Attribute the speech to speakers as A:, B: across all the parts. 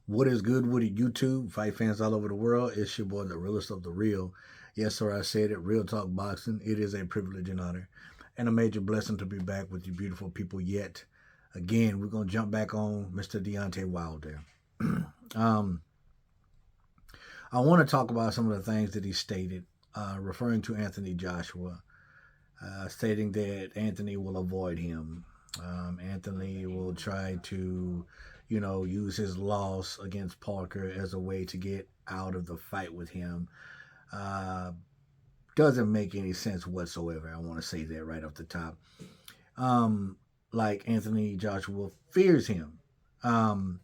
A: What is good with it, YouTube? Fight fans all over the world. It's your boy, the realest of the real. Yes, sir, I said it. Real Talk Boxing. It is a privilege and honor and a major blessing to be back with you beautiful people yet. Again, we're going to jump back on Mr. Deontay Wilder. um, I want to talk about some of the things that he stated, referring to Anthony Joshua, stating that Anthony will avoid him. Anthony will try to, use his loss against Parker as a way to get out of the fight with him. Uh, doesn't make any sense whatsoever. I want to say that right off the top. Um, like Anthony Joshua fears him. Um,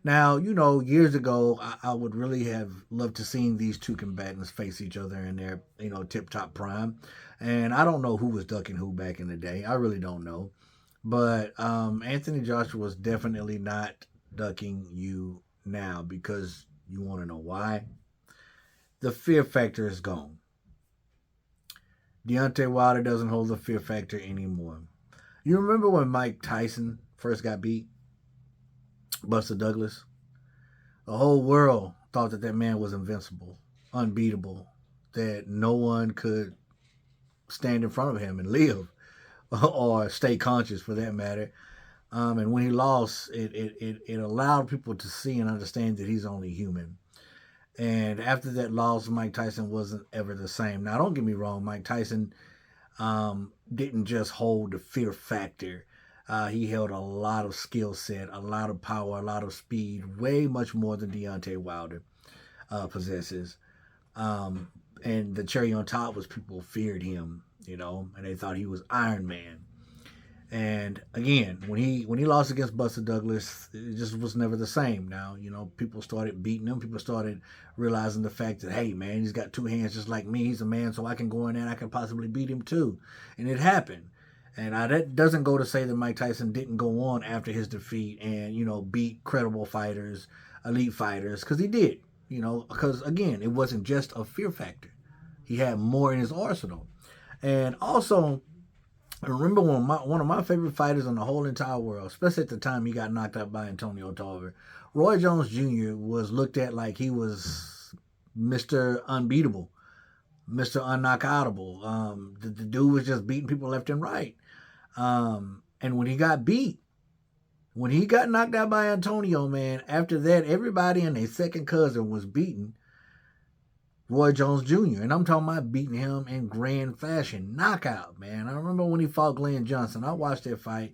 A: Now, years ago, I would really have loved to seen these two combatants face each other in their, tip top prime. And I don't know who was ducking who back in the day. I really don't know. But Anthony Joshua was definitely not ducking you now because you want to know why. The fear factor is gone. Deontay Wilder doesn't hold the fear factor anymore. You remember when Mike Tyson first got beat? Buster Douglas? The whole world thought that that man was invincible, unbeatable, that no one could stand in front of him and live or stay conscious for that matter. And when he lost, it allowed people to see and understand that he's only human. And after that loss, Mike Tyson wasn't ever the same. Now, don't get me wrong, Mike Tyson didn't just hold the fear factor. He held a lot of skill set, a lot of power, a lot of speed, way much more than Deontay Wilder possesses. Um, and the cherry on top was people feared him, and they thought he was Iron Man. And again, when he lost against Buster Douglas, it just was never the same. Now, people started beating him. People started realizing the fact that, hey, man, he's got two hands just like me. He's a man, so I can go in there and I can possibly beat him too. And it happened. And that doesn't go to say that Mike Tyson didn't go on after his defeat and, beat credible fighters, elite fighters, because he did. Because again, it wasn't just a fear factor. He had more in his arsenal. And also, I remember when one of my favorite fighters in the whole entire world, especially at the time he got knocked out by Antonio Tarver, Roy Jones Jr. was looked at like he was Mr. Unbeatable, Mr. Unknockoutable. The dude was just beating people left and right. And when he got knocked out by Antonio, man, after that, everybody and their second cousin was beating Roy Jones Jr. And I'm talking about beating him in grand fashion. Knockout, man. I remember when he fought Glenn Johnson. I watched that fight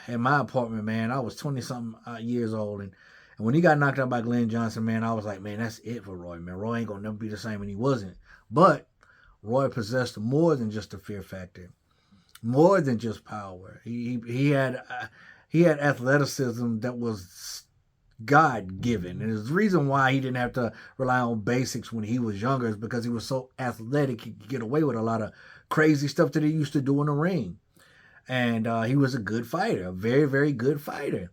A: in my apartment, man. I was 20 something years old. And when he got knocked out by Glenn Johnson, man, I was like, man, that's it for Roy, man. Roy ain't going to never be the same. And he wasn't. But Roy possessed more than just a fear factor, more than just power. He had athleticism that was God given. And the reason why he didn't have to rely on basics when he was younger is because he was so athletic, he could get away with a lot of crazy stuff that he used to do in the ring. And he was a good fighter, a very, very good fighter.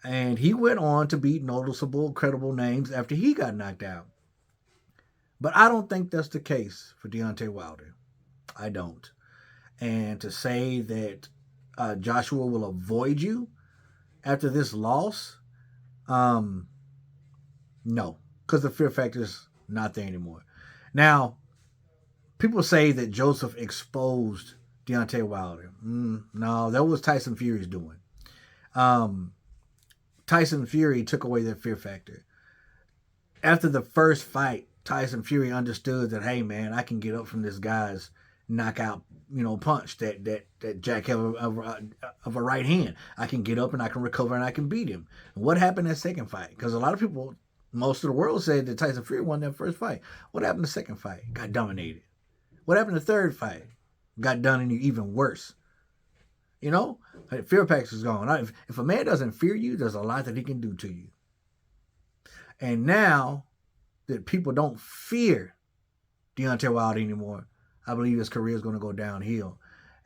A: And he went on to beat noticeable, credible names after he got knocked out. But I don't think that's the case for Deontay Wilder. I don't. And to say that Joshua will avoid you after this loss, um, no, because the fear factor is not there anymore. Now, people say that Joseph exposed Deontay Wilder. No, that was Tyson Fury's doing. Um, Tyson Fury took away that fear factor. After the first fight, Tyson Fury understood that, hey, man, I can get up from this guy's knockout, punch, that jackhammer of a right hand. I can get up and I can recover and I can beat him. And what happened in that second fight? Because a lot of people, most of the world said that Tyson Fury won that first fight. What happened in the second fight? Got dominated. What happened in the third fight? Got done even worse. Fear factor is gone. If a man doesn't fear you, there's a lot that he can do to you. And now that people don't fear Deontay Wilder anymore, I believe his career is going to go downhill.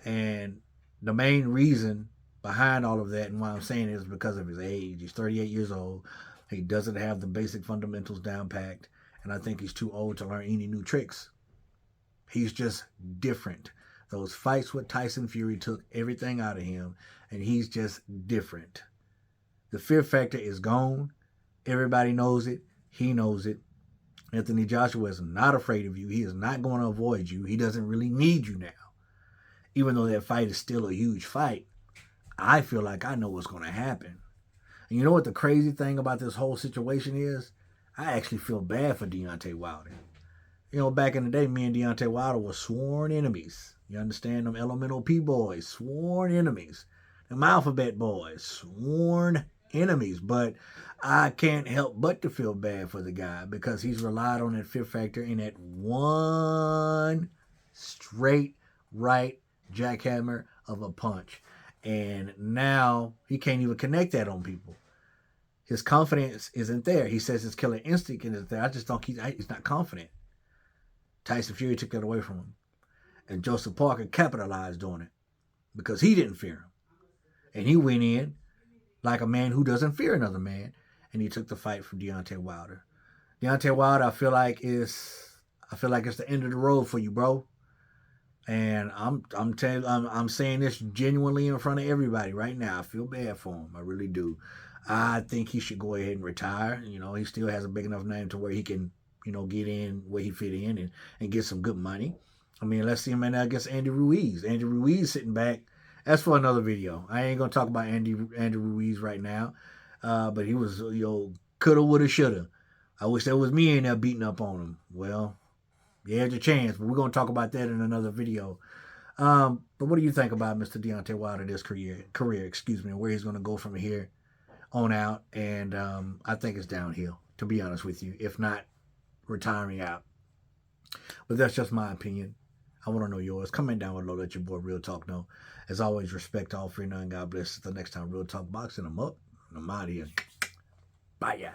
A: And the main reason behind all of that and why I'm saying it is because of his age. He's 38 years old. He doesn't have the basic fundamentals down packed. And I think he's too old to learn any new tricks. He's just different. Those fights with Tyson Fury took everything out of him. And he's just different. The fear factor is gone. Everybody knows it. He knows it. Anthony Joshua is not afraid of you. He is not going to avoid you. He doesn't really need you now. Even though that fight is still a huge fight, I feel like I know what's going to happen. And you know what the crazy thing about this whole situation is? I actually feel bad for Deontay Wilder. You know, back in the day, me and Deontay Wilder were sworn enemies. You understand? Them Elemental P boys, sworn enemies. Them Alphabet boys, sworn enemies. But I can't help but to feel bad for the guy because he's relied on that fear factor in that one straight right jackhammer of a punch. And now he can't even connect that on people. His confidence isn't there. He says his killer instinct isn't there. I just don't keep. He's not confident. Tyson Fury took that away from him. And Joseph Parker capitalized on it because he didn't fear him. And he went in like a man who doesn't fear another man. And he took the fight from Deontay Wilder. Deontay Wilder, I feel like it's the end of the road for you, bro. And I'm saying this genuinely in front of everybody right now. I feel bad for him. I really do. I think he should go ahead and retire. You know, he still has a big enough name to where he can, you know, get in where he fit in and get some good money. I mean, let's see him right now against Andy Ruiz. Andy Ruiz sitting back. That's for another video. I ain't going to talk about Andy Ruiz right now. But he was, you know, coulda, woulda, shoulda. I wish that was me in there beating up on him. Well, you had your chance, but we're going to talk about that in another video. But what do you think about Mr. Deontay Wilder, this career, where he's going to go from here on out? And I think it's downhill, to be honest with you, if not retiring out. But that's just my opinion. I want to know yours. Comment down below. Let your boy Real Talk know. As always, respect all, fear none. God bless. Until next time, Real Talk Boxing. I'm up. I'm out of here. Bye, y'all.